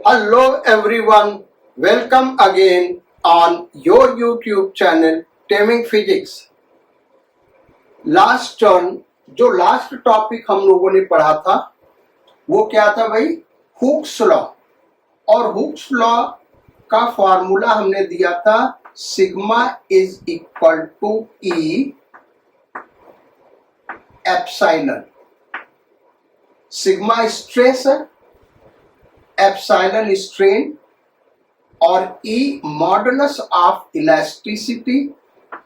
Hello everyone, welcome again on your YouTube channel Taming Physics. Last topic हम लोगों ने पढ़ा था वो क्या था भाई? Hooke's law. और हुक्स लॉ का फॉर्मूला हमने दिया था sigma is equal to E epsilon. Sigma stress है, एप्सिलॉन स्ट्रेन और ई मॉडुलस ऑफ इलास्टिसिटी,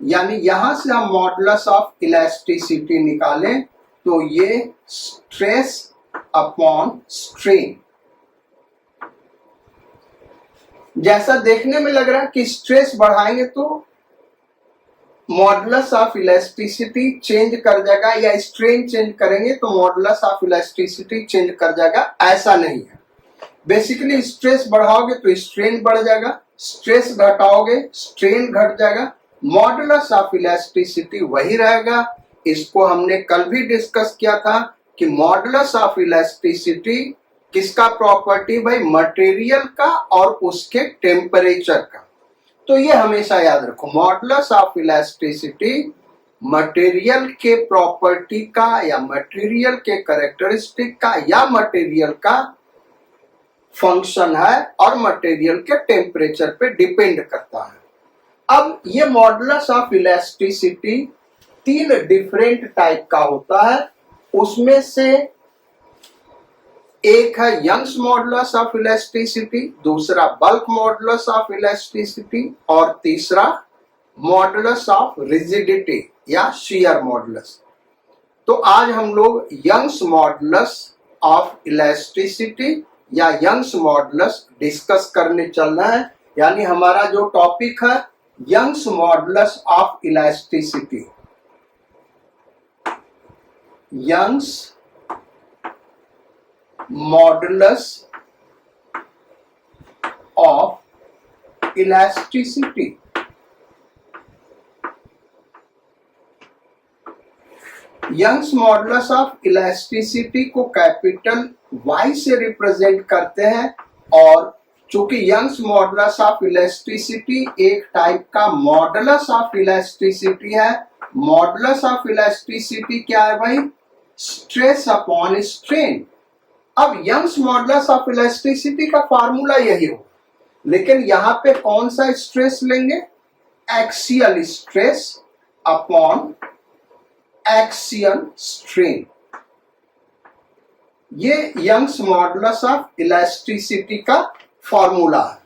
यानी यहां से हम मॉडुलस ऑफ इलास्टिसिटी निकालें तो ये स्ट्रेस अपॉन स्ट्रेन। जैसा देखने में लग रहा है कि स्ट्रेस बढ़ाएंगे तो मॉडुलस ऑफ इलास्टिसिटी चेंज कर जाएगा, या स्ट्रेन चेंज करेंगे तो मॉडुलस ऑफ इलास्टिसिटी चेंज कर जाएगा, ऐसा नहीं है। बेसिकली स्ट्रेस बढ़ाओगे तो स्ट्रेन बढ़ जाएगा, स्ट्रेस घटाओगे स्ट्रेन घट जाएगा, मॉडुलस ऑफ इलास्टिसिटी वही रहेगा। इसको हमने कल भी डिस्कस किया था कि मॉडुलस ऑफ इलास्टिसिटी किसका प्रॉपर्टी भाई? मटेरियल का और उसके टेम्परेचर का। तो ये हमेशा याद रखो, मॉडुलस ऑफ इलास्टिसिटी मटेरियल के प्रॉपर्टी का या मटेरियल के कैरेक्टरिस्टिक का या मटेरियल का फंक्शन है और मटेरियल के टेम्परेचर पे डिपेंड करता है। अब ये मॉडुलस ऑफ इलास्टिसिटी तीन डिफरेंट टाइप का होता है। उसमें से एक है यंग्स मॉडुलस ऑफ इलास्टिसिटी, दूसरा बल्क मॉडुलस ऑफ इलास्टिसिटी और तीसरा मॉडुलस ऑफ रिजिडिटी या शियर मॉडुलस। तो आज हम लोग यंग्स मॉडुलस ऑफ इलास्टिसिटी या यंग्स मॉडुलस डिस्कस करने चल रहे हैं। यानी हमारा जो टॉपिक है Young's modulus of elasticity. Young's modulus of elasticity. Young's modulus of elasticity को कैपिटल Y से रिप्रेजेंट करते हैं, और चूंकि यंग्स मॉडुलस ऑफ इलास्टिसिटी एक टाइप का मॉडुलस ऑफ इलास्टिसिटी है। मॉडुलस ऑफ इलास्टिसिटी क्या है भाई? Stress upon strain. अब यंग्स मॉडुलस ऑफ इलास्टिसिटी का फार्मूला यही हो, लेकिन यहां पे कौन सा स्ट्रेस लेंगे? Axial stress upon axial strain. ये यंग्स मॉडुलस ऑफ इलास्टिसिटी का फॉर्मूला है।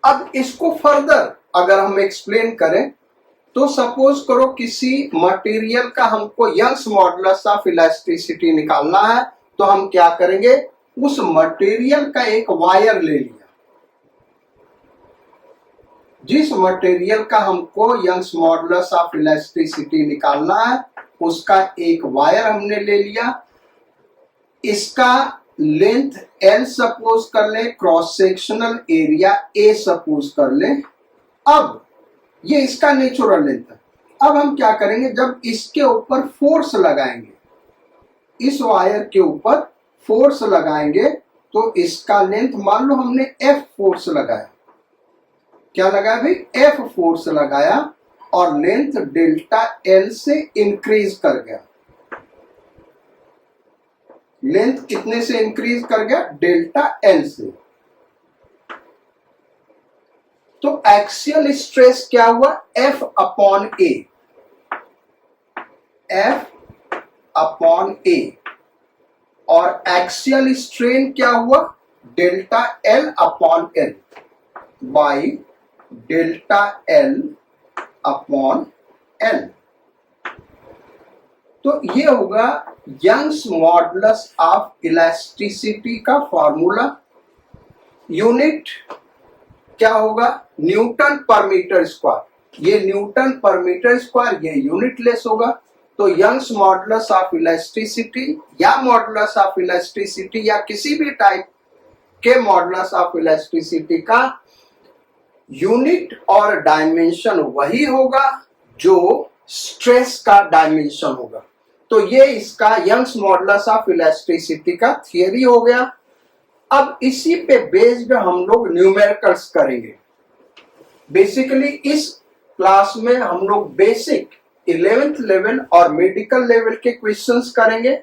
अब इसको फर्दर अगर हम एक्सप्लेन करें तो सपोज करो किसी मटेरियल का हमको यंग्स मॉडुलस ऑफ इलास्टिसिटी निकालना है, तो हम क्या करेंगे? उस मटेरियल का एक वायर ले लिया। जिस मटेरियल का हमको यंग्स मॉडुलस ऑफ इलास्टिसिटी निकालना है उसका एक वायर हमने ले लिया। इसका लेंथ L सपोज कर ले, cross sectional area A suppose कर ले। अब ये इसका नेचुरल लेंथ है। अब हम क्या करेंगे? जब इसके ऊपर फोर्स लगाएंगे, इस वायर के ऊपर फोर्स लगाएंगे तो इसका लेंथ, मान लो हमने F फोर्स लगाया। क्या लगाया भाई? F फोर्स लगाया और लेंथ डेल्टा L से इंक्रीज कर गया। लेंथ कितने से इंक्रीज कर गया? डेल्टा L से। तो एक्सियल स्ट्रेस क्या हुआ? F upon A। F upon A। और एक्सियल स्ट्रेन क्या हुआ? Delta L upon L by delta L upon L। तो ये होगा यंग्स मॉडुलस ऑफ इलास्टिसिटी का फॉर्मूला। यूनिट क्या होगा? Newton per metre square. ये न्यूटन पर मीटर स्क्वायर, ये यूनिट लेस होगा। तो यंग्स मॉडुलस ऑफ इलास्टिसिटी या मॉडुलस ऑफ इलास्टिसिटी या किसी भी टाइप के मॉडुलस ऑफ इलास्टिसिटी का यूनिट और डायमेंशन वही होगा जो स्ट्रेस का डायमेंशन होगा। तो ये इसका यंग्स मॉडुलस ऑफ इलास्टिसिटी का थियरी हो गया। अब इसी पे बेस्ड हम लोग न्यूमेरिकल्स करेंगे। बेसिकली इस क्लास में हम लोग बेसिक 11th लेवल और मेडिकल लेवल के क्वेश्चंस करेंगे।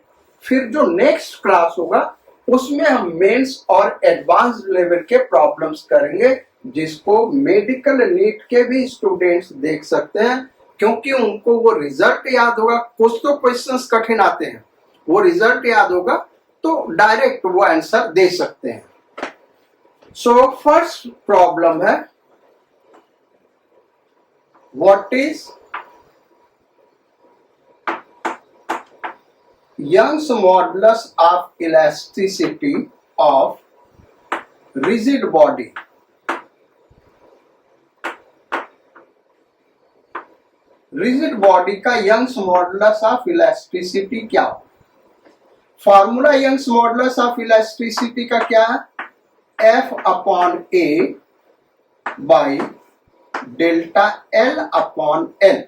फिर जो नेक्स्ट क्लास होगा उसमें हम मेंस और एडवांस लेवल के प्रॉब्लम्स करेंगे, जिसको मेडिकल नीट के भी स्टूडेंट्स देख सकते हैं, क्योंकि उनको वो रिजल्ट याद होगा। कुछ तो क्वेश्चंस कठिन आते हैं, वो रिजल्ट याद होगा तो डायरेक्ट वो आंसर दे सकते हैं। सो फर्स्ट प्रॉब्लम है, what is Young's modulus of elasticity of rigid body? Rigid body का यंग्स मॉडुलस ऑफ इलास्टिसिटी क्या हो? Formula Young's modulus of elasticity का क्या है? F upon A by delta L upon L।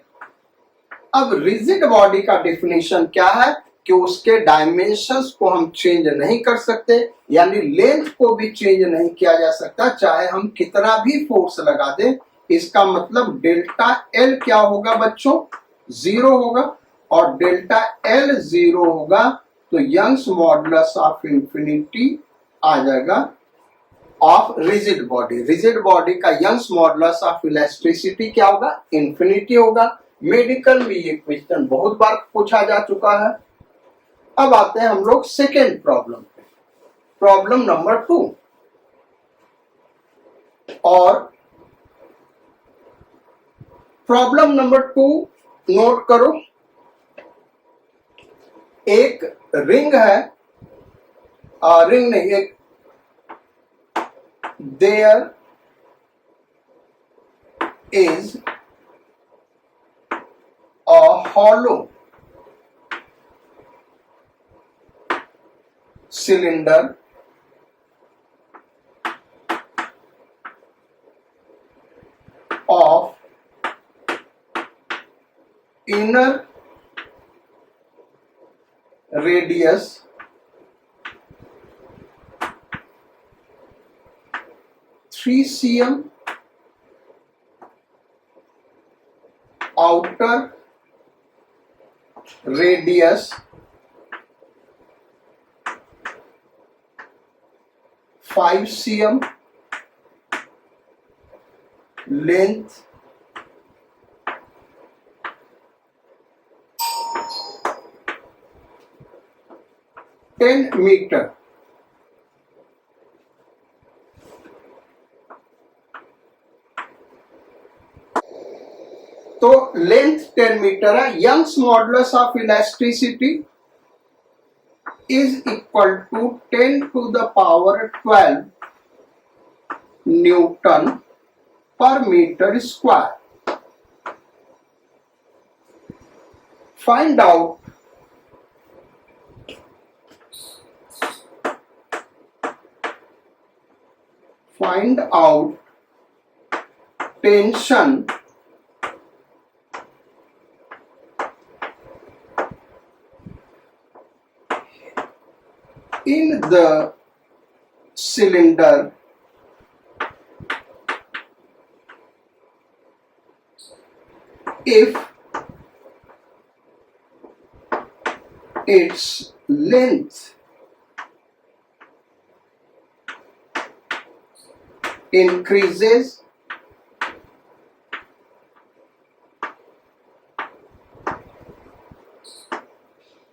अब rigid body का definition क्या है कि उसके डायमेंशंस को हम चेंज नहीं कर सकते, यानी लेंथ को भी चेंज नहीं किया जा सकता, चाहे हम कितना भी फोर्स लगा दें। इसका मतलब डेल्टा एल क्या होगा बच्चों? 0 होगा, और डेल्टा एल 0 होगा तो यंग्स मॉडुलस ऑफ इंफिनिटी आ जाएगा of rigid body. Rigid body का यंग्स मॉडुलस ऑफ इलास्टिसिटी क्या होगा? इंफिनिटी होगा। मेडिकल में ये क्वेश्चन बहुत बार पूछा जा चुका है। अब आते हैं हम लोग सेकेंड प्रॉब्लम पे, प्रॉब्लम नंबर 2। और प्रॉब्लम नंबर 2 नोट करो। एक रिंग है, रिंग नहीं, एक there is a hollow cylinder of inner radius 3 cm, outer radius 5 cm, length 10 मीटर। तो लेंथ 10 मीटर है। Young's modulus of elasticity is equal to 10 to the power 12 Newton per meter square. Find out tension in the cylinder if its length increases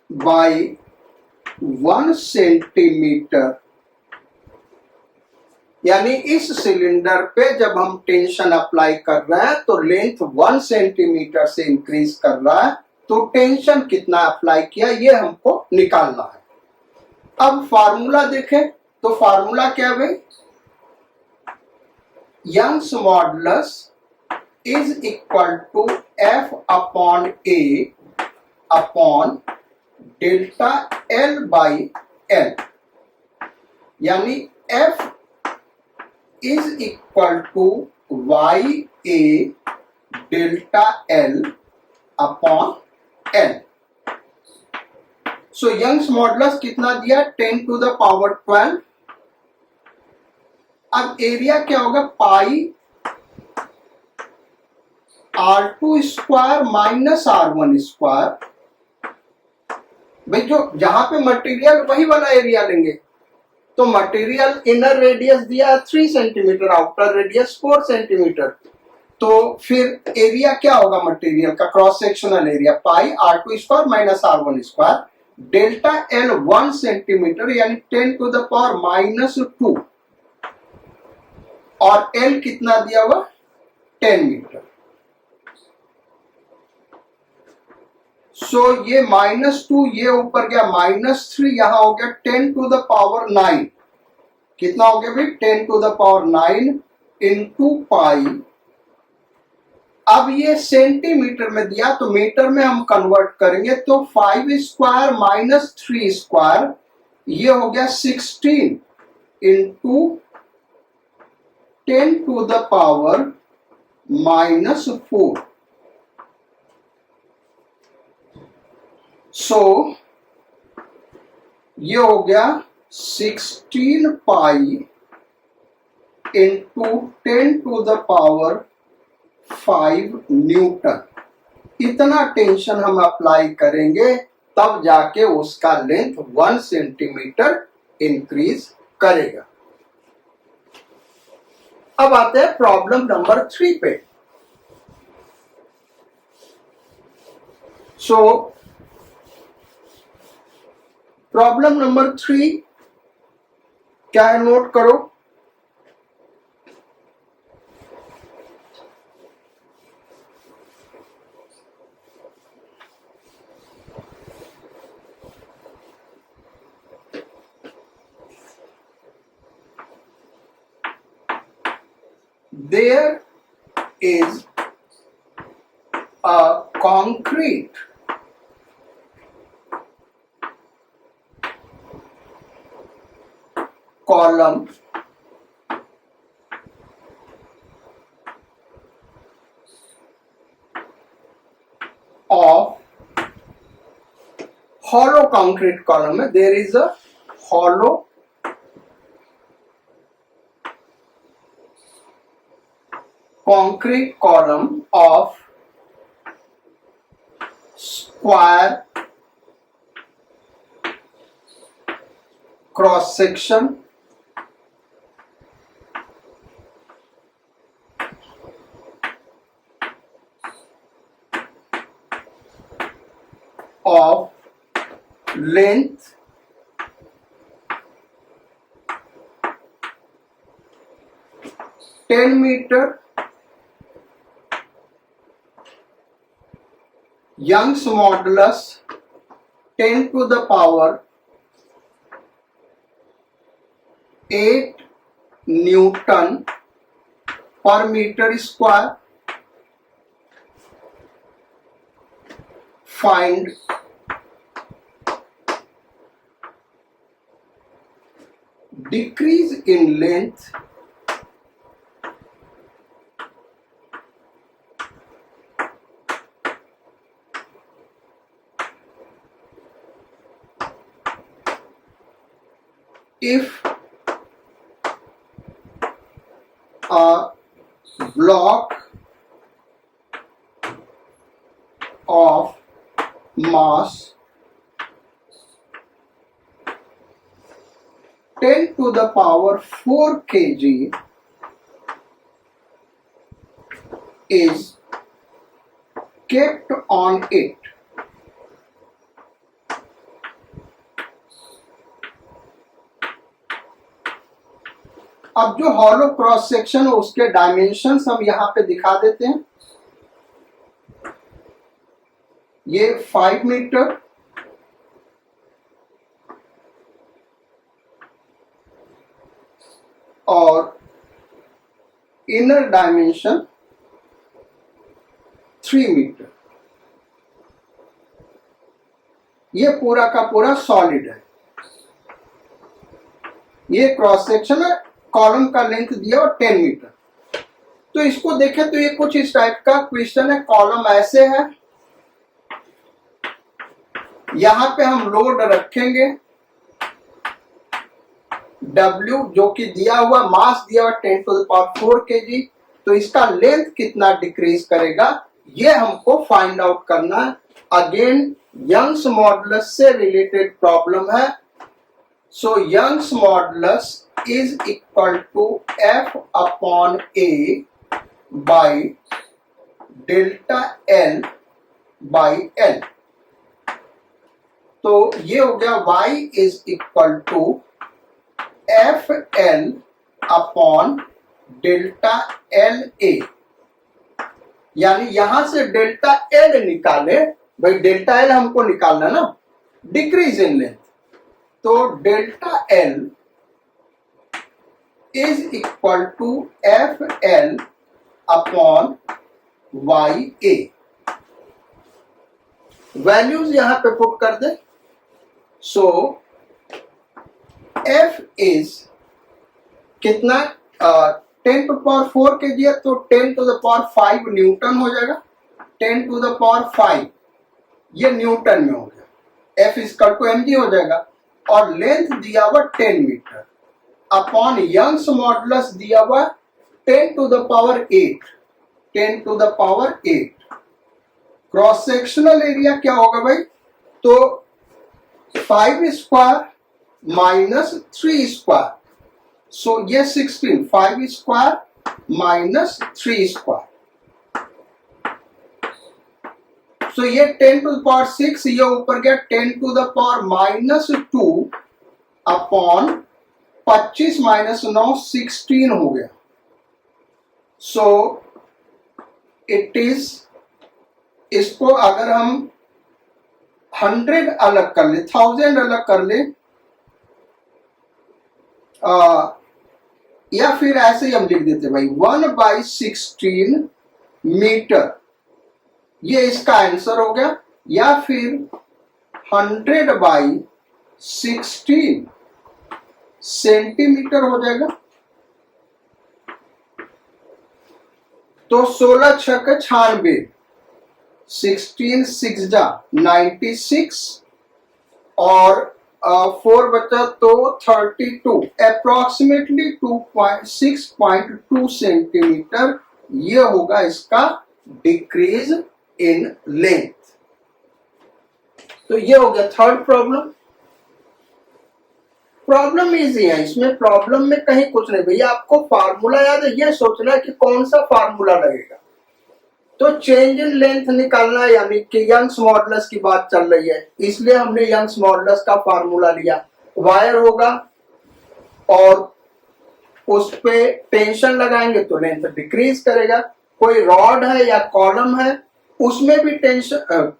by 1 centimetre, यानी इस cylinder पे जब हम tension apply कर रहे हैं तो लेंथ 1 सेंटीमीटर से इंक्रीज कर रहा है, तो टेंशन कितना अप्लाई किया ये हमको निकालना है। अब फार्मूला देखें तो फार्मूला क्या है? Young's modulus is equal to F upon A upon delta L by L, यानी F is equal to Y A delta L upon L। So Young's modulus कितना दिया, 10 टू द पावर 12। अब area क्या होगा, पाई R2 square minus R1 square. भाई जो जहां पे मटेरियल वही वाला एरिया लेंगे, तो मटेरियल इनर रेडियस दिया 3 सेंटीमीटर, आउटर रेडियस 4 सेंटीमीटर, तो फिर एरिया क्या होगा मटेरियल का, cross sectional area pi R2 square minus R1 square, delta L 1 centimetre यानी 10 टू द पावर माइनस 2, और L कितना दिया हुआ 10 मीटर। सो ये -2, ये ऊपर गया -3, यहां हो गया 10 टू द पावर 9। कितना हो गया भाई, 10 to the power 9 into pi. अब ये सेंटीमीटर में दिया तो मीटर में हम कन्वर्ट करेंगे, तो 5 स्क्वायर माइनस 3 स्क्वायर, ये हो गया 16 into 10 to the power -4। So ये हो गया 16 pi into 10 to the power 5 newton. इतना टेंशन हम अप्लाई करेंगे तब जाके उसका लेंथ 1 सेंटीमीटर इंक्रीज करेगा। अब आते हैं प्रॉब्लम नंबर 3 पे। सो प्रॉब्लम नंबर 3 क्या है, नोट करो। There is a concrete column of hollow concrete column. There is a hollow concrete column of square cross section of length 10 meter, Young's modulus 10 to the power 8 Newton per meter square. Find decrease in length if a block of mass 10 to the power 4 kg is kept on it. अब जो hollow cross section है उसके dimensions हम यहां पे दिखा देते हैं। ये 5 मीटर और इनर डायमेंशन 3 मीटर। ये पूरा का पूरा सॉलिड है। ये क्रॉस सेक्शन है, कॉलम का लेंथ दिया और 10 मीटर। तो इसको देखें तो ये कुछ इस टाइप का क्वेश्चन है। कॉलम ऐसे है, यहां पे हम लोड रखेंगे W, जो कि दिया हुआ मास दिया हुआ 10⁴ kg, तो इसका लेंथ कितना डिक्रीज करेगा ये हमको फाइंड आउट करना। अगेन यंग्स मॉडुलस से रिलेटेड प्रॉब्लम है। So Young's modulus is equal to F upon A by delta L by L। तो ये हो गया Y is equal to F L upon delta L A, यानी यहां से डेल्टा एल निकाले, भाई डेल्टा एल हमको निकालना ना, डिक्रीज इन लेंथ, तो delta L is equal to F L upon Y A. Values यहां पे पुट कर दे। सो F इज कितना 10⁴ kg है, तो 10⁵ न्यूटन हो जाएगा। 10⁵ ये न्यूटन में हो गया। F इक्वल टू mg हो जाएगा। और लेंथ दिया हुआ 10 मीटर अपॉन यंग्स मॉडुलस दिया हुआ 10⁸ 10⁸। क्रॉस सेक्शनल एरिया क्या होगा भाई, तो 5² माइनस 3², सो ये 16, 5² माइनस 3², सो ये 10⁶, ये ऊपर गया 10⁻⁻² अपॉन 25 माइनस 9 16 हो गया। सो इट इज, इसको अगर हम 100 अलग कर ले, 1000 अलग कर ले, या फिर ऐसे ही हम लिख देते भाई 1/16 मीटर, ये इसका आंसर हो गया। या फिर 100/16 सेंटीमीटर हो जाएगा। तो 16 6 96, 16 6 जा 96 और 4 बचा तो 32, अप्रोक्सीमेटली 6.2 सेंटीमीटर, ये होगा इसका डिक्रीज इन लेंथ। तो ये हो गया थर्ड प्रॉब्लम। प्रॉब्लम इजी है, इसमें प्रॉब्लम में कहीं कुछ नहीं भैया, आपको फार्मूला याद है, ये सोचना है कि कौन सा फार्मूला लगेगा। तो चेंज इन लेंथ निकालना है, यानी कि यंग्स मॉडुलस की बात चल रही है, इसलिए हमने यंग्स मॉडुलस का फार्मूला लिया। वायर होगा और उस पे टेंशन लगाएंगे तो लेंथ डिक्रीज करेगा। कोई रॉड है या कॉलम है, उसमें भी टेंशन,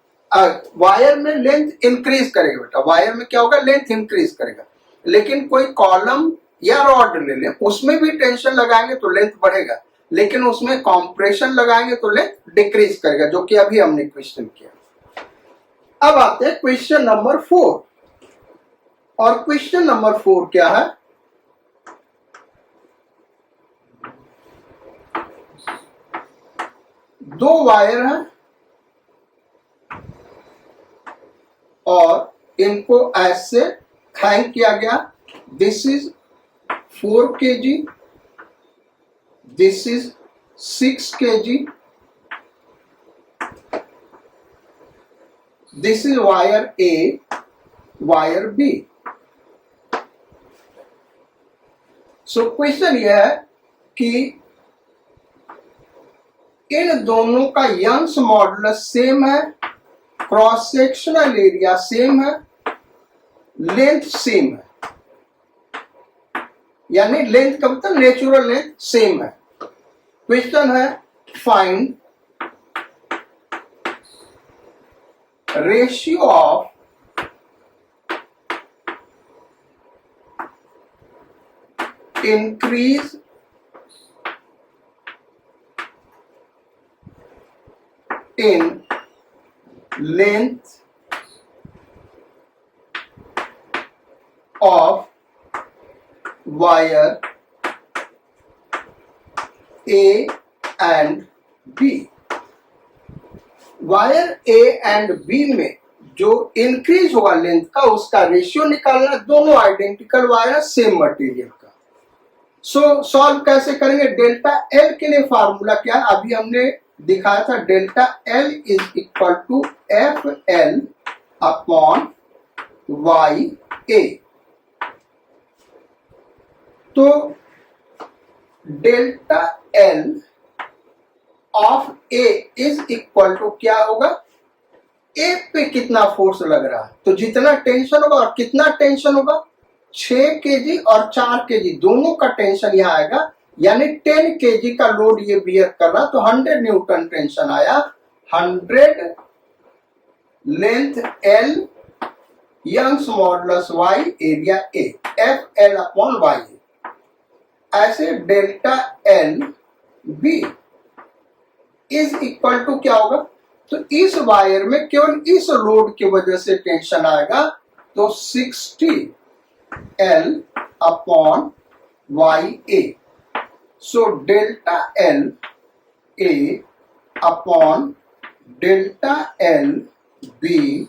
वायर में लेंथ इंक्रीज करेगा बेटा, वायर में क्या होगा, लेंथ इंक्रीज करेगा। लेकिन कोई कॉलम या रॉड ले लें, उसमें भी टेंशन लगाएंगे तो लेंथ बढ़ेगा, लेकिन उसमें कॉम्प्रेशन लगाएंगे तो लेंथ डिक्रीज करेगा, जो कि अभी हमने क्वेश्चन किया। अब आते हैं क्वेश्चन नंबर 4। और क्वेश्चन नंबर 4 क्या है, दो वायर हैं और इनको ऐसे हैंग किया गया। This is 4 kg, this is 6 kg, this is wire A, wire B। So question यह है कि इन दोनों का यंग्स मॉडुलस सेम है, क्रॉस सेक्शनल एरिया सेम है, लेंथ सेम है, यानी लेंथ का मतलब नेचुरल लेंथ सेम है। क्वेश्चन है find ratio of increase in length of wire A and B। Wire A and B में जो इंक्रीज होगा लेंथ का उसका रेशियो निकालना, दोनों आइडेंटिकल वायर है सेम मटेरियल का। सो सॉल्व कैसे करेंगे? डेल्टा एल के लिए फार्मूला क्या है? अभी हमने दिखाया था delta L is equal to F L upon Y A. तो delta L of A is equal to क्या होगा? ए पे कितना फोर्स लग रहा है, तो जितना टेंशन होगा, और कितना टेंशन होगा? 6 केजी और 4 केजी दोनों का टेंशन यहाँ आएगा, यानी 10 केजी का लोड ये बियर कर रहा, तो 100 न्यूटन टेंशन आया। 100 length L, Young's modulus Y, area A, F L upon Y. ऐसे delta L B is equal to क्या होगा? तो इस वायर में केवल इस लोड की वजह से टेंशन आएगा, तो 60 L upon Y A. So delta L A upon delta L B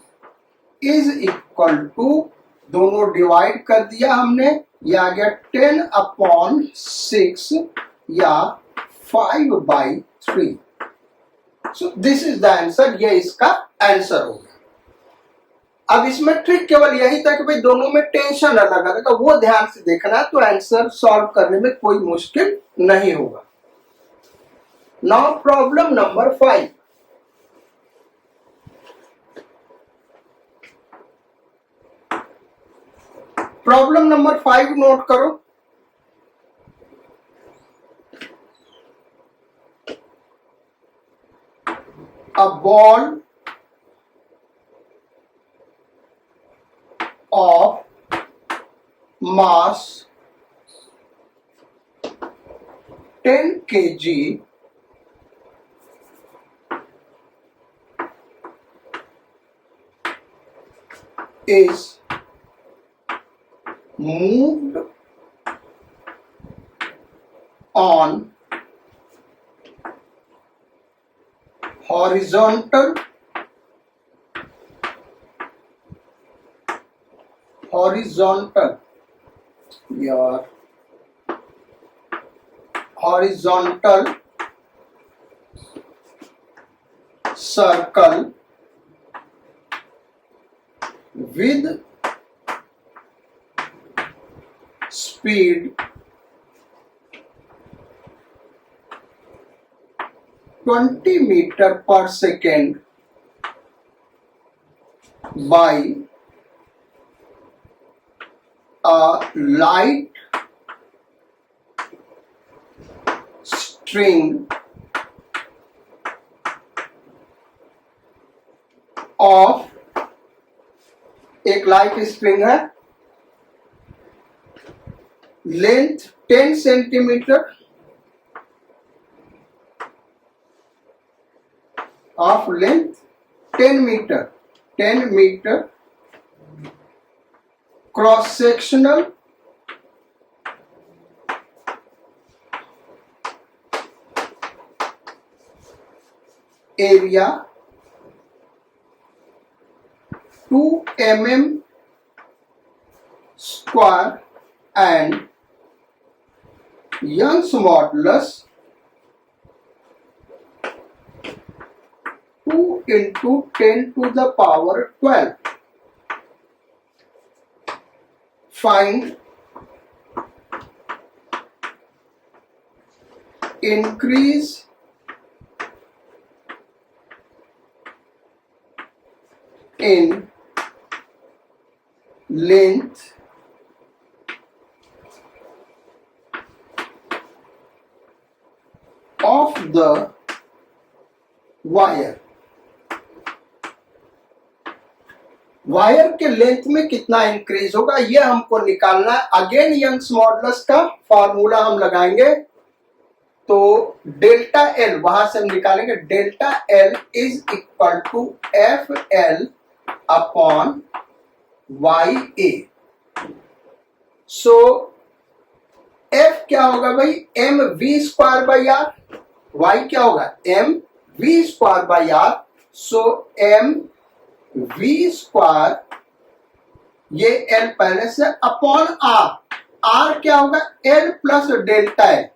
is equal to, दोनों डिवाइड कर दिया हमने, ये आ गया 10 अपॉन 6 या 5/3। सो दिस इज द आंसर, ये इसका आंसर हो गया। अब इसमें ट्रिक केवल यही था कि भाई दोनों में टेंशन अलग अलग है, वो ध्यान से देखना है, तो आंसर सॉल्व करने में कोई मुश्किल नहीं होगा। Now problem number 5। Problem number 5 note करो। A ball of mass 10 kg is moved on horizontal circle with speed 20 meter per second by a light string of, एक लाइट स्ट्रिंग है, length 10 centimetre, of length 10 metre, cross sectional area 2 mm square and Young's modulus 2 into 10 to the power 12. Find increase in length of the wire. Wire के length में कितना increase होगा ये हमको निकालना है। अगेन यंग्स मॉडुलस का फॉर्मूला हम लगाएंगे, तो डेल्टा एल वहां से हम निकालेंगे, delta L is equal to F L upon Y A. So F क्या होगा भाई? M V square by R. Y क्या होगा? M V square by R. So M V square, ये एल पहले से, अपॉन आर। आर क्या होगा? L plus delta L.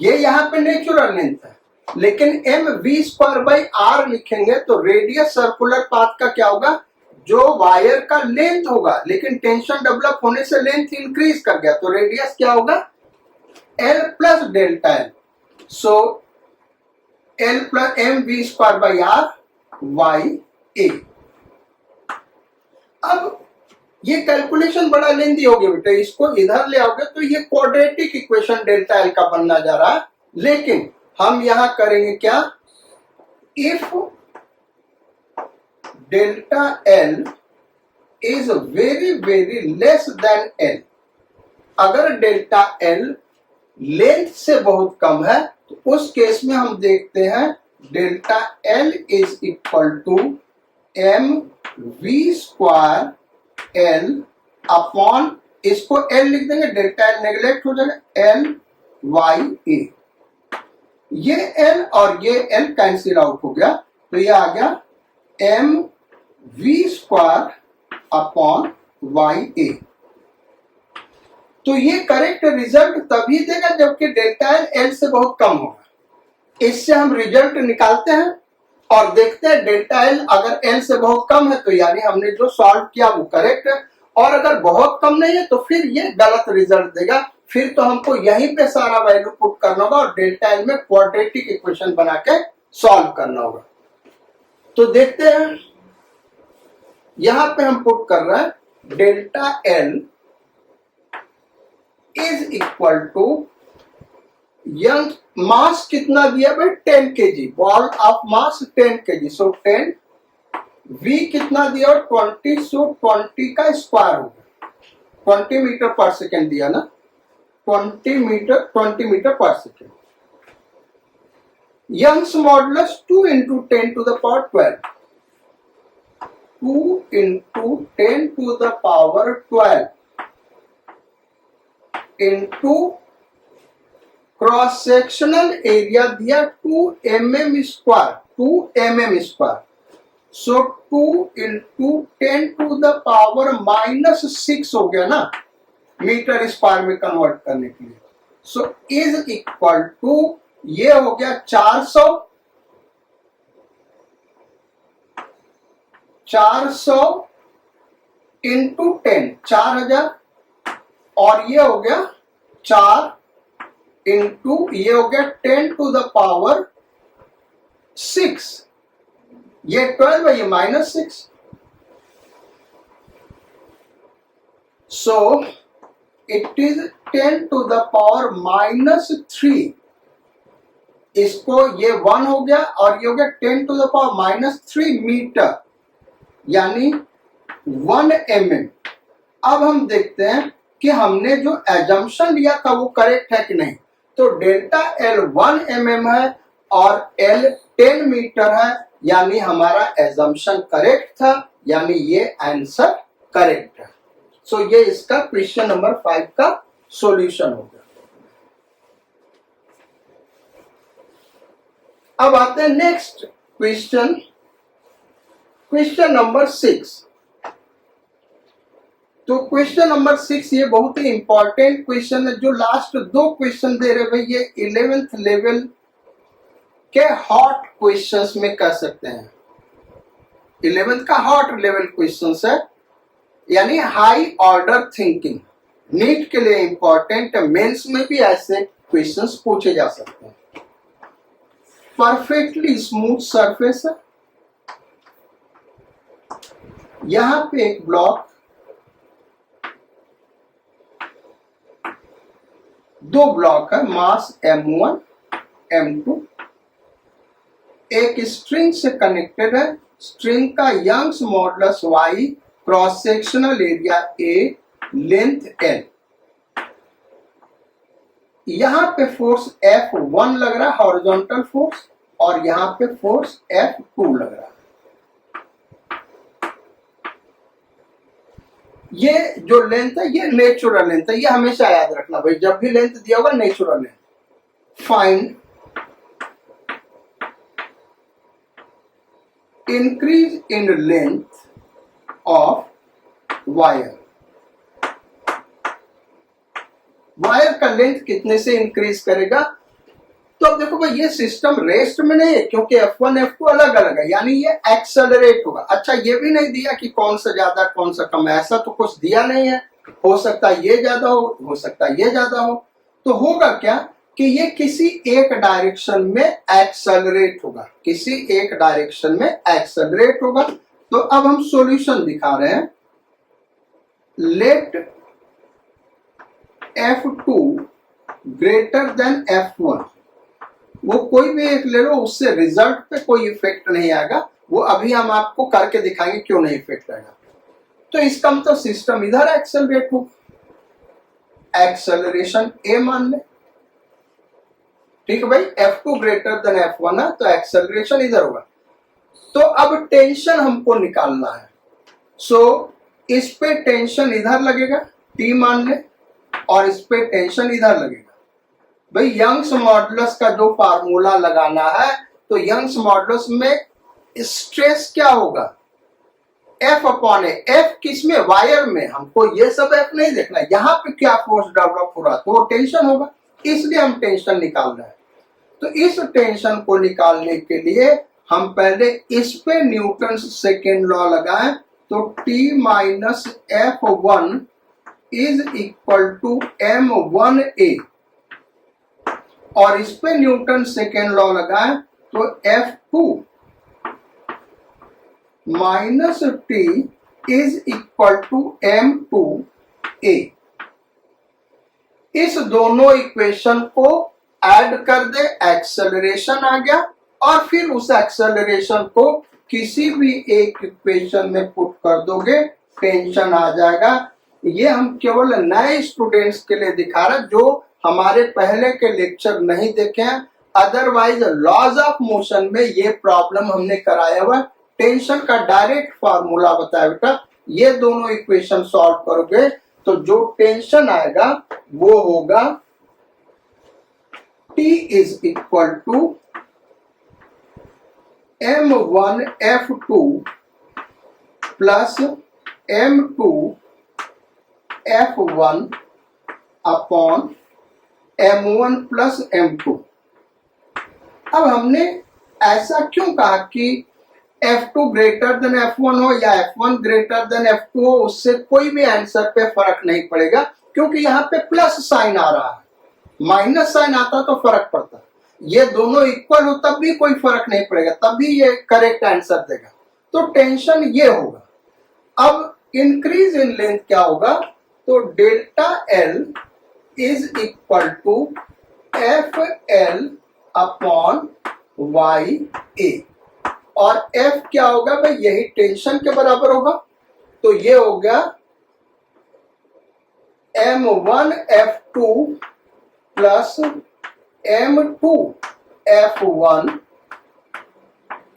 ये यहां पे नेचुरल लेंथ है, लेकिन M V square by R लिखेंगे तो रेडियस सर्कुलर पाथ का क्या होगा? जो वायर का लेंथ होगा, लेकिन टेंशन डेवलप होने से लेंथ इंक्रीज कर गया, तो रेडियस क्या होगा? L plus delta L. So L plus M V square by R Y A. अब ये कैलकुलेशन बड़ा लेंदी होगी बेटा, इसको इधर ले आओगे तो ये क्वाड्रेटिक इक्वेशन डेल्टा एल का बनना जा रहा है, लेकिन हम यहां करेंगे क्या? If delta L is very very less than L, अगर डेल्टा एल लेंथ से बहुत कम है तो उस केस में हम देखते हैं delta L is equal to M V square L upon, इसको एल लिख देंगे, डेल्टा एल नेग्लेक्ट हो जाएगा, एल वाई ए। ये एल और ये एल कैंसिल आउट हो गया, तो ये आ गया M V square upon Y A. तो ये करेक्ट रिजल्ट तभी देगा जबकि डेल्टा एल एल से बहुत कम होगा। इससे हम रिजल्ट निकालते हैं और देखते हैं डेल्टा एल अगर एल से बहुत कम है तो यानी हमने जो सॉल्व किया वो करेक्ट है, और अगर बहुत कम नहीं है तो फिर ये गलत रिजल्ट देगा। फिर तो हमको यहीं पे सारा वैल्यू पुट करना होगा और डेल्टा एल में क्वाड्रेटिक इक्वेशन बना के सॉल्व करना होगा। तो देखते हैं, यहां पे हम पुट कर रहे हैं delta L is equal to, young mass कितना दिया भाई? 10 kg, ball of mass 10 kg, so 10, V कितना दिया? 20, सो 20 का स्क्वायर होगा, 20 मीटर पर सेकेंड दिया ना, 20 मीटर पर second. Young's modulus 2 into 10 to the power 12, 2 into 10 to the power 12 into cross sectional area दिया 2 mm square, 2 mm square, so 2 into 10 to the power -6 हो गया ना मीटर स्क्वायर में कन्वर्ट करने के लिए। सो इज इक्वल टू, ये हो गया 400 इंटू 10, 4000, और ये हो गया 4 इंटू, ये हो गया 10 to the power 6, ये 12 है, ये -6, so it is 10 to the power -3। इसको ये 1 हो गया और ये हो गया 10 to the power -3 मीटर, यानी 1 mm। अब हम देखते हैं कि हमने जो एजम्पशन लिया था वो करेक्ट है कि नहीं। तो डेल्टा एल 1 mm है और एल 10 मीटर है, यानी हमारा एजम्पशन करेक्ट था, यानी ये आंसर करेक्ट है। सो ये इसका क्वेश्चन नंबर 5 का सॉल्यूशन हो गया। अब आते हैं नेक्स्ट क्वेश्चन, क्वेश्चन नंबर 6। तो क्वेश्चन नंबर 6 ये बहुत ही इंपॉर्टेंट क्वेश्चन है। जो लास्ट 2 क्वेश्चन दे रहे भाई ये 11th लेवल के हॉट क्वेश्चंस में कर सकते हैं। 11th का हॉट लेवल क्वेश्चंस है, यानी हाई ऑर्डर थिंकिंग, नीट के लिए इंपॉर्टेंट है, मेंस में भी ऐसे क्वेश्चंस पूछे जा सकते हैं। परफेक्टली स्मूथ सरफेस है, यहां पे एक ब्लॉक, 2 ब्लॉक है, मास m1 m2, एक स्ट्रिंग से कनेक्टेड है, स्ट्रिंग का Young's modulus y, cross sectional area a, length l। यहां पे फोर्स F1 लग रहा है हॉरिजॉन्टल फोर्स, और यहां पे फोर्स F2 लग रहा है। ये जो लेंथ है ये नेचुरल लेंथ है, ये हमेशा याद रखना भाई, जब भी लेंथ दिया होगा natural length. Find increase in length of wire, wire का लेंथ कितने से इंक्रीज करेगा। तो अब देखो भाई ये सिस्टम रेस्ट में नहीं है क्योंकि F1 F2 अलग अलग है, यानी ये एक्सेलरेट होगा। अच्छा ये भी नहीं दिया कि कौन सा ज्यादा कौन सा कम है, ऐसा तो कुछ दिया नहीं है। हो सकता है ये ज्यादा हो सकता है ये ज्यादा हो। तो होगा क्या कि ये किसी एक डायरेक्शन में एक्सेलरेट होगा, किसी एक डायरेक्शन में एक्सेलरेट होगा। तो अब हम सॉल्यूशन दिखा रहे हैं। Late F2 greater than F1, वो कोई भी एक ले लो, उससे रिजल्ट पे कोई इफेक्ट नहीं आएगा। वो अभी हम आपको करके दिखाएंगे क्यों नहीं इफेक्ट आएगा। तो इसका मतलब सिस्टम इधर एक्सेलरेट हो, एक्सेलरेशन ए मान ले। ठीक है भाई, F2 ग्रेटर देन F1 है तो एक्सेलरेशन इधर होगा। तो अब टेंशन हमको निकालना है। सो इस पे टेंशन इधर लगेगा T मान ले, और इस पे टेंशन इधर लगेगा। भाई यंग्स मॉडुलस का जो फार्मूला लगाना है, तो यंग्स मॉडुलस में स्ट्रेस क्या होगा, F अपॉन ए। F किसमें, वायर में। हमको ये सब F नहीं देखना है, यहाँ पे क्या फोर्स डेवलप हो रहा है, तो वो टेंशन होगा, इसलिए हम टेंशन निकाल रहे हैं। तो इस टेंशन को निकालने के लिए हम पहले इस पे न्यूटन सेकेंड लॉ लगाएं। तो T minus F1 is equal to M1A, और इस पे न्यूटन सेकेंड लॉ लगाएं तो F2 minus T is equal to M2A। इस दोनों इक्वेशन को ऐड कर दे, एक्सेलरेशन आ गया, और फिर उस एक्सेलरेशन को किसी भी एक इक्वेशन में पुट कर दोगे, टेंशन आ जाएगा। ये हम केवल नए स्टूडेंट्स के लिए दिखा रहे हैं जो हमारे पहले के लेक्चर नहीं देखे हैं। अदरवाइज लॉज ऑफ मोशन में ये प्रॉब्लम हमने कराया हुआ। टेंशन का डायरेक्ट फार्मूला बताया बेटा, ये दोनों इक्वेशन सॉल्व करोगे तो जो टेंशन आएगा वो होगा T is equal to M1 F2 plus M2 F1 upon M1 plus M2। अब हमने ऐसा क्यों कहा कि F2 ग्रेटर देन F1 हो या F1 ग्रेटर देन F2 हो, उससे कोई भी आंसर पे फर्क नहीं पड़ेगा, क्योंकि यहाँ पे प्लस साइन आ रहा है। माइनस साइन आता तो फर्क पड़ता। ये दोनों इक्वल हो तब भी कोई फर्क नहीं पड़ेगा, तभी ये करेक्ट आंसर देगा। तो टेंशन ये होगा। अब इंक्रीज इन लेंथ क्या होगा, तो delta L is equal to FL upon YA, और F क्या होगा भाई, यही टेंशन के बराबर होगा। तो ये हो गया M1 F2 plus M2 F1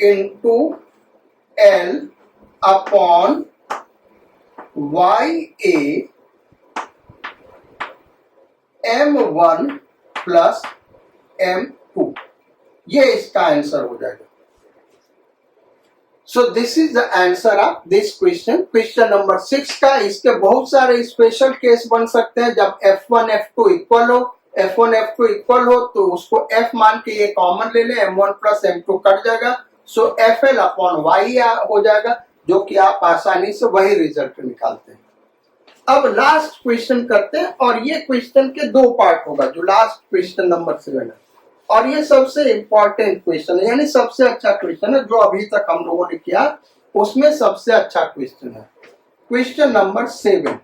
into L upon YA M1 plus M2। ये इसका आंसर हो जाएगा। सो this is the answer of this question, question number 6 का। इसके बहुत सारे स्पेशल केस बन सकते हैं। जब F1 F2 इक्वल हो, F1 F2 इक्वल हो तो उसको F मान के ये कॉमन ले लें, M1 प्लस M2 कट जाएगा, सो FL अपॉन Y हो जाएगा, जो कि आप आसानी से वही रिजल्ट निकालते हैं। अब लास्ट क्वेश्चन करते हैं, और ये क्वेश्चन के दो पार्ट होगा, जो लास्ट क्वेश्चन नंबर 7 है, और ये सबसे इंपॉर्टेंट क्वेश्चन है, यानी सबसे अच्छा क्वेश्चन है जो अभी तक हम लोगों ने किया, उसमें सबसे अच्छा क्वेश्चन है। Question number 7।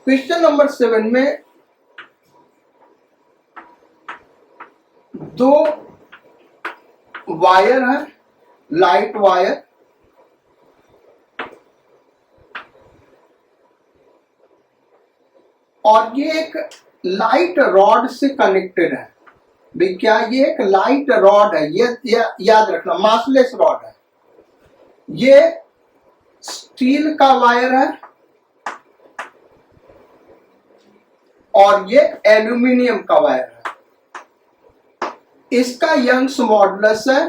क्वेश्चन नंबर 7 में दो वायर है, लाइट वायर, और ये एक लाइट रॉड से कनेक्टेड है। भाई क्या ये एक लाइट रॉड है, ये याद रखना, मासलेस रॉड है। ये स्टील का वायर है और ये एल्यूमिनियम का वायर है। इसका यंग्स मॉडुलस है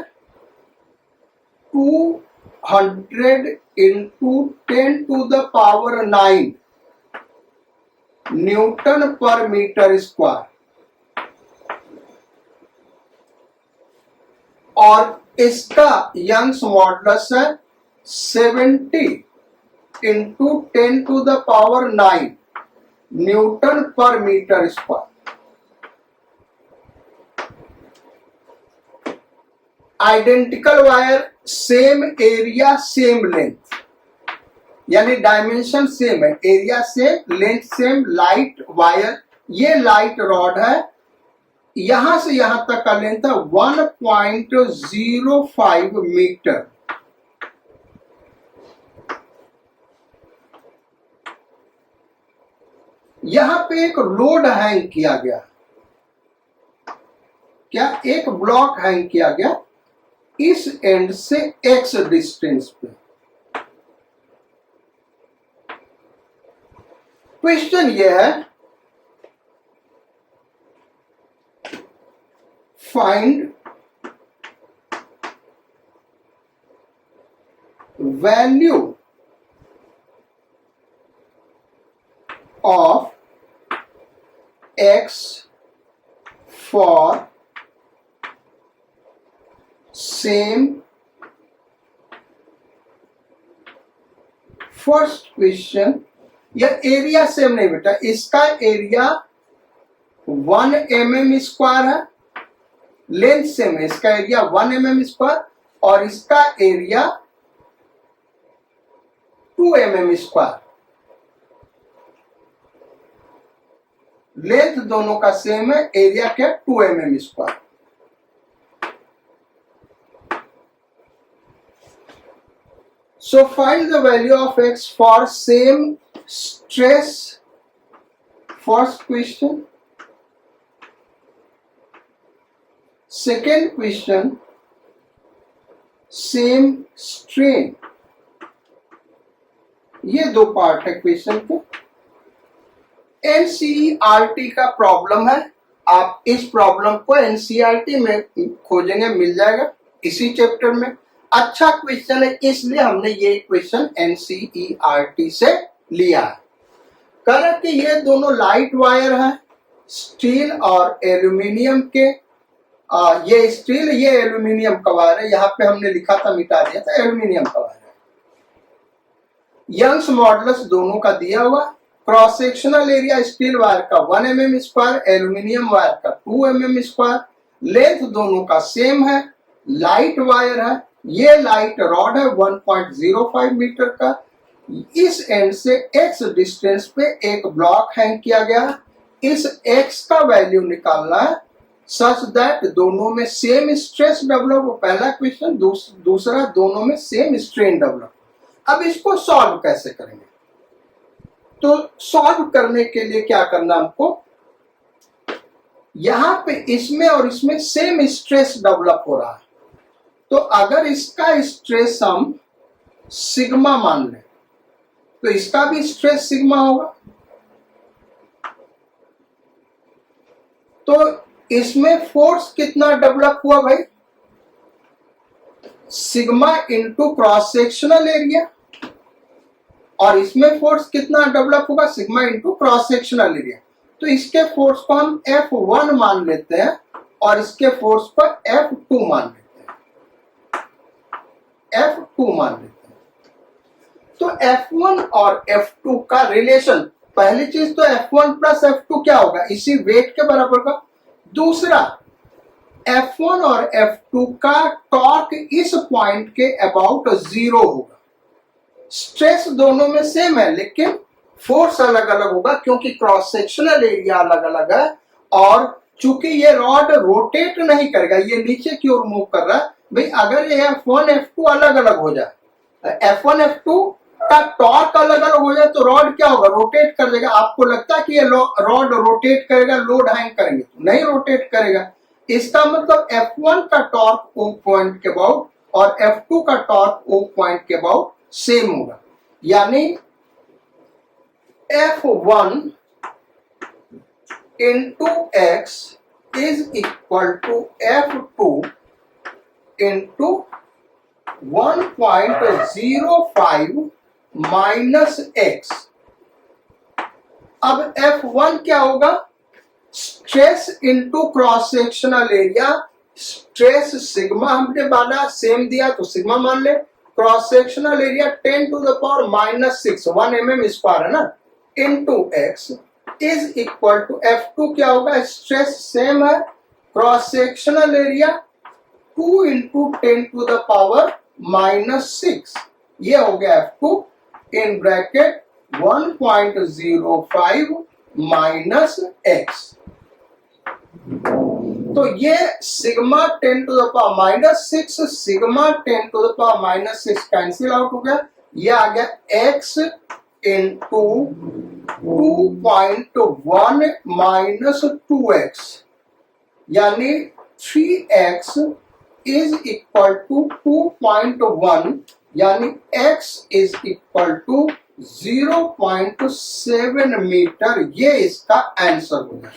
200 into 10 to the power 9 newton per metre square, और इसका यंग्स मॉडुलस है 70 into 10 to the power 9 newton per metre square. Identical wire, same area same length, यानी डायमेंशन सेम है, area same, length same, light wire, ये light rod है, यहां से यहां तक का लेंथ है 1.05 मीटर। यहां पे एक लोड हैंग किया गया, क्या एक ब्लॉक हैंग किया गया इस एंड से x डिस्टेंस पे। क्वेश्चन यह है, find value of x for same. First question, यह एरिया सेम नहीं बेटा, इसका एरिया 1 mm स्क्वायर है, लेंथ सेम है, इसका एरिया 1 mm स्क्वायर और इसका एरिया 2 mm स्क्वायर। लेंथ दोनों का सेम है, एरिया क्या 2 mm square. So find the value of x for same stress. First question. Second question, same strain. ये दो पार्ट है क्वेश्चन के। एनसीईआरटी का प्रॉब्लम है, आप इस प्रॉब्लम को एनसीईआरटी में खोजेंगे, मिल जाएगा इसी चैप्टर में। अच्छा क्वेश्चन है, इसलिए हमने ये क्वेश्चन एनसीईआरटी से लिया है। कह कि ये दोनों लाइट वायर है, स्टील और एल्यूमिनियम के। ये स्टील, ये एल्यूमिनियम का वायर है, यहाँ पे हमने लिखा था, मिटा दिया था, एल्यूमिनियम का वायर है। यंग्स मॉडुलस दोनों का दिया हुआ। Cross sectional area steel wire का 1 mm स्क्वायर, एल्यूमिनियम वायर का 2 mm स्क्वायर। लेंथ दोनों का सेम है, लाइट वायर है, ये लाइट रॉड है 1.05 मीटर का। इस एंड से x डिस्टेंस पे एक ब्लॉक हैंग किया गया। इस x का वैल्यू निकालना है सच दैट दोनों में सेम स्ट्रेस डेवलप हो, पहला क्वेश्चन। दूसरा, दोनों में सेम स्ट्रेन डेवलप। अब इसको सॉल्व कैसे करेंगे? तो सॉल्व करने के लिए क्या करना हमको, यहां पे इसमें और इसमें सेम स्ट्रेस डेवलप हो रहा है, तो अगर इसका स्ट्रेस हम सिग्मा मान लें तो इसका भी स्ट्रेस सिग्मा होगा। तो इसमें फोर्स कितना डेवलप हुआ भाई? Sigma into cross sectional area, और इसमें फोर्स कितना डेवलप होगा? Sigma into cross sectional area. तो इसके फोर्स को हम F1 मान लेते हैं और इसके फोर्स को F2 मान लेते हैं, F2 मान लेते हैं। तो F1 और F2 का रिलेशन, पहली चीज तो F1 प्लस F2 क्या होगा? इसी वेट के बराबर का। दूसरा, F1 और F2 का टॉर्क इस पॉइंट के अबाउट 0 होगा। स्ट्रेस दोनों में सेम है लेकिन फोर्स अलग अलग होगा, क्योंकि क्रॉस सेक्शनल एरिया अलग अलग है, और चूंकि ये रॉड रोटेट नहीं करेगा, ये नीचे की ओर मूव कर रहा है। भाई अगर ये F1 F2 अलग अलग हो जाए, F1 F2 का टॉर्क अलग अलग हो जाए, तो रॉड क्या होगा? रोटेट कर देगा। आपको लगता है कि ये रॉड रोटेट करेगा, लोड हैंग करेंगे? तो नहीं रोटेट करेगा। इसका मतलब F1 का टॉर्क O पॉइंट के अबाउट और F2 का टॉर्क O पॉइंट के अबाउट सेम होगा, यानी F1 into x is equal to F2 into 1.05 minus x. अब F1 क्या होगा? Stress into cross sectional area. Stress sigma हमने माना, सेम दिया तो सिग्मा मान ले। Cross sectional area 10 to the power minus 6, 1 mm square है ना, into x is equal to F2 क्या होगा? स्ट्रेस सेम है, cross sectional area 2 into 10 to the power minus 6, ये हो गया F2 इन ब्रैकेट 1.05 माइनस एक्स। तो ये sigma 10 to the power minus 6 sigma 10 to the power minus 6 cancel out हो गया, ये आ गया x इंटू 2.1 माइनस 2x, यानी 3x इज इक्वल टू 2.1, यानी x is equal to 0.7 metre. ये इसका आंसर होगा।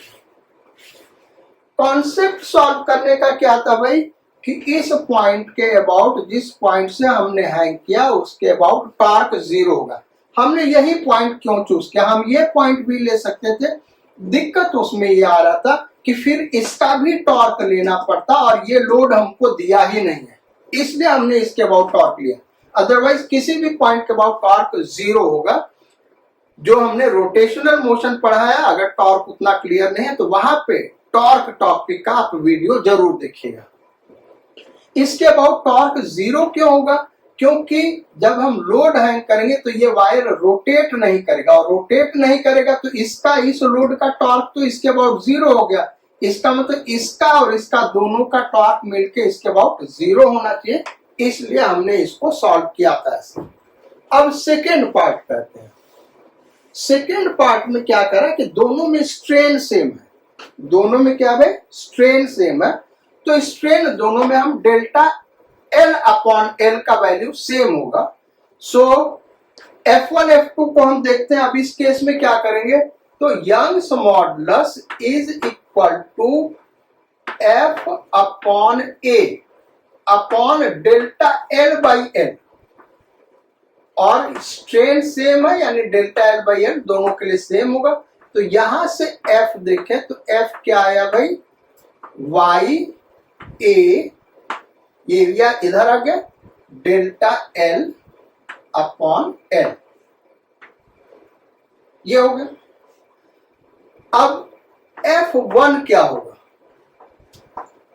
कॉन्सेप्ट सॉल्व करने का क्या था भाई कि इस पॉइंट के अबाउट, जिस पॉइंट से हमने हैंग किया उसके अबाउट टॉर्क 0 होगा। हमने यही पॉइंट क्यों चूज किया? हम ये पॉइंट भी ले सकते थे, दिक्कत उसमें ये आ रहा था कि फिर इसका भी टॉर्क लेना पड़ता और ये लोड हमको दिया ही नहीं है, इसलिए हमने इसके अबाउट टॉर्क लिया। अदरवाइज किसी भी पॉइंट के अबाउट टॉर्क 0 होगा। जो हमने रोटेशनल मोशन पढ़ा है, अगर टॉर्क उतना क्लियर नहीं है तो वहां पे टॉर्क टॉपिक का आप वीडियो जरूर देखिएगा। इसके अबाउट टॉर्क 0 क्यों होगा? क्योंकि जब हम लोड हैंग करेंगे तो ये वायर रोटेट नहीं करेगा, और रोटेट नहीं करेगा तो इसका, इस लोड का टॉर्क तो इसके अबाउट 0 हो गया। इसका मतलब इसका और इसका दोनों का टॉर्क मिलके इसके अबाउट 0 होना चाहिए, इसलिए हमने इसको सॉल्व किया था ऐसे। अब सेकेंड पार्ट करते हैं। सेकेंड पार्ट में क्या करा कि दोनों में स्ट्रेन सेम है, दोनों में क्या है? स्ट्रेन सेम है। तो स्ट्रेन दोनों में हम डेल्टा L अपॉन L का वैल्यू सेम होगा। सो F1 F2 को हम देखते हैं। अब इस केस में क्या करेंगे? तो Young's modulus is equal to F upon A upon delta L by L, और स्ट्रेन सेम है यानी डेल्टा L बाई L दोनों के लिए सेम होगा। तो यहां से F देखें तो F क्या आया भाई? Y A, ये एरिया इधर आ गया, डेल्टा L अपॉन L, ये हो गया। अब F1 क्या होगा?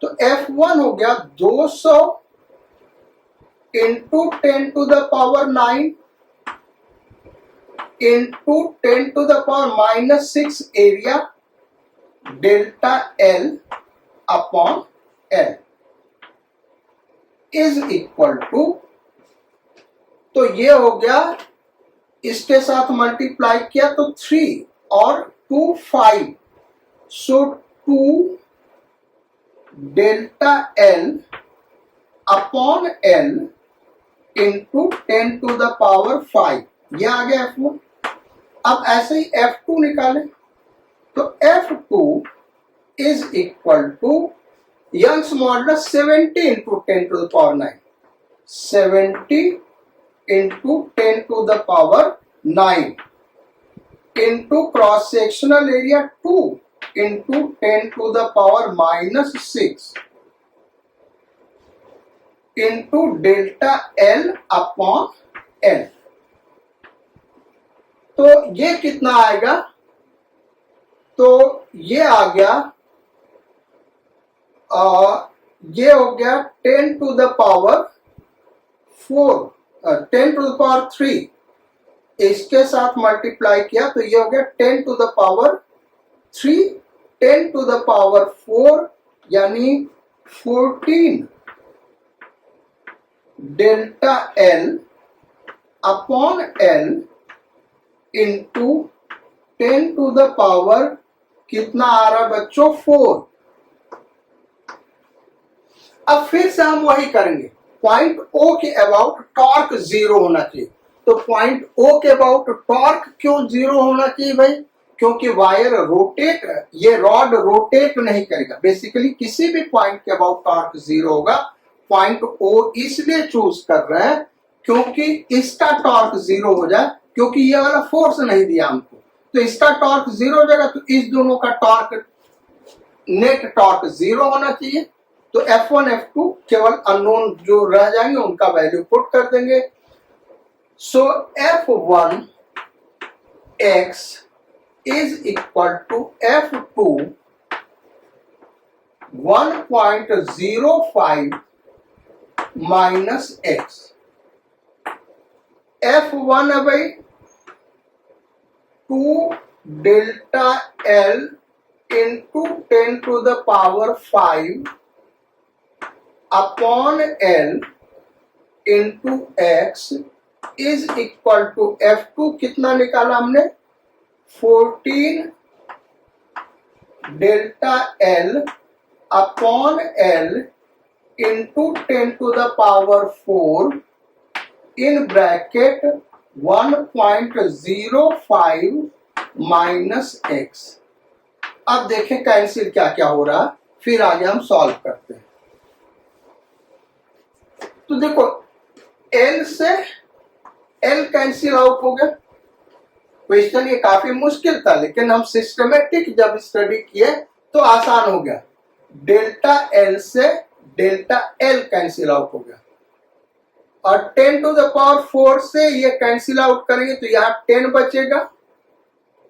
तो F1 हो गया 200 into 10 to the power 9 into 10 to the power minus 6 area delta L upon L is equal to, तो ये हो गया, इसके साथ मल्टीप्लाई किया तो 3 और 2 5, so 2 delta L upon L into 10 to the power 5, ये आ गया F1। अब ऐसे ही F2 निकाले तो F2 is equal to Young's modulus 70 into 10 to the power 9, 70 into 10 to the power 9 into cross sectional area 2 into 10 to the power minus 6 into delta L upon L। तो ये कितना आएगा? तो ये आ गया, ये हो गया 10 to the power 4, 10 to the power 3, इसके साथ मल्टीप्लाई किया तो ये हो गया 10 to the power 3, 10 to the power 4 यानी 14 delta L upon L into 10 to the power कितना आ रहा है बच्चों? 4। अब फिर से हम वही करेंगे, पॉइंट O के अबाउट टॉर्क 0 होना चाहिए। तो पॉइंट O के अबाउट टॉर्क क्यों 0 होना चाहिए भाई? क्योंकि वायर रोटेट, ये रॉड रोटेट नहीं करेगा। बेसिकली किसी भी पॉइंट के अबाउट टॉर्क 0 होगा, पॉइंट ओ इसलिए चूज कर रहे हैं क्योंकि इसका टॉर्क 0 हो जाए, क्योंकि ये वाला फोर्स नहीं दिया हमको, तो इसका टॉर्क 0 हो जाएगा, तो इस दोनों का टॉर्क नेट टॉर्क 0 होना चाहिए। तो F1 F2 केवल अननोन जो रह जाएंगे उनका वैल्यू पुट कर देंगे। So F1 x is equal to F2 1.05 minus x। F1 है भाई 2 delta L into 10 to the power 5 upon L into x is equal to F2 कितना निकाला हमने 14 delta L upon L into 10 to the power 4 in bracket 1.05 minus x। अब देखें cancel क्या क्या हो रहा, फिर आगे हम सॉल्व करते हैं। तो देखो L से L कैंसिल आउट हो गया। क्वेश्चन ये काफी मुश्किल था, लेकिन हम सिस्टमेटिक जब स्टडी किए तो आसान हो गया। डेल्टा L से डेल्टा L कैंसिल आउट हो गया, और 10 टू द पावर 4 से ये कैंसिल आउट करेंगे तो यहाँ 10 बचेगा,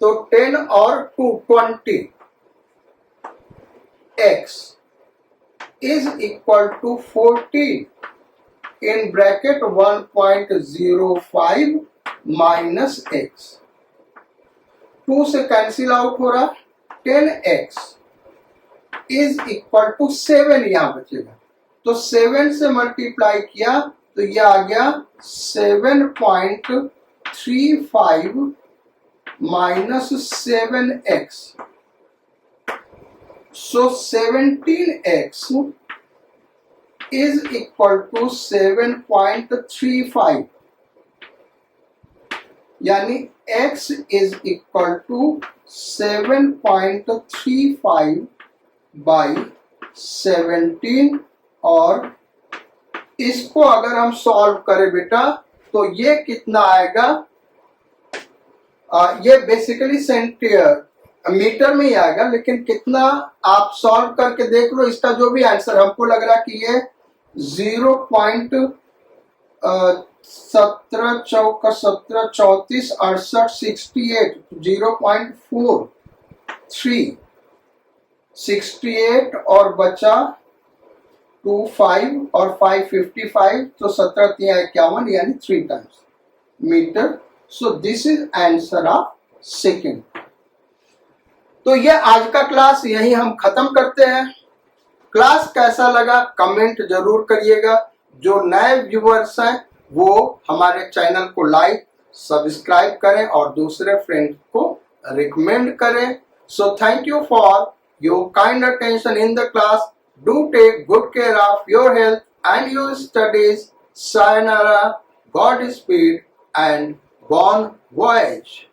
तो 10 और 2 20 x is equal to 14 in bracket 1.05 minus x। 2 से कैंसिल आउट हो रहा, 10x is equal to 7 यहां बचेगा, तो 7 से मल्टीप्लाई किया तो ये आ गया 7.35 minus 7x। So 17x is equal to 7.35, यानी x is equal to 7.35 by 17। और इसको अगर हम सॉल्व करें बेटा तो ये कितना आएगा, ये बेसिकली मीटर में ही आएगा, लेकिन कितना आप सॉल्व करके देख लो। इसका जो भी आंसर हमको लग रहा है कि ये 0.17 चौका 17 34 68 68 0.43 68 और बचा 25 और 555, तो 17 51 यानी 3 times metre. So this is answer of second. तो ये आज का क्लास यही हम खत्म करते हैं। क्लास कैसा लगा कमेंट जरूर करिएगा। जो नए व्यूअर्स हैं वो हमारे चैनल को लाइक सब्सक्राइब करें और दूसरे फ्रेंड को रिकमेंड करें। So thank you for your kind attention in the class. Do take good care of your health and your studies. Sayonara, Godspeed, and bon voyage.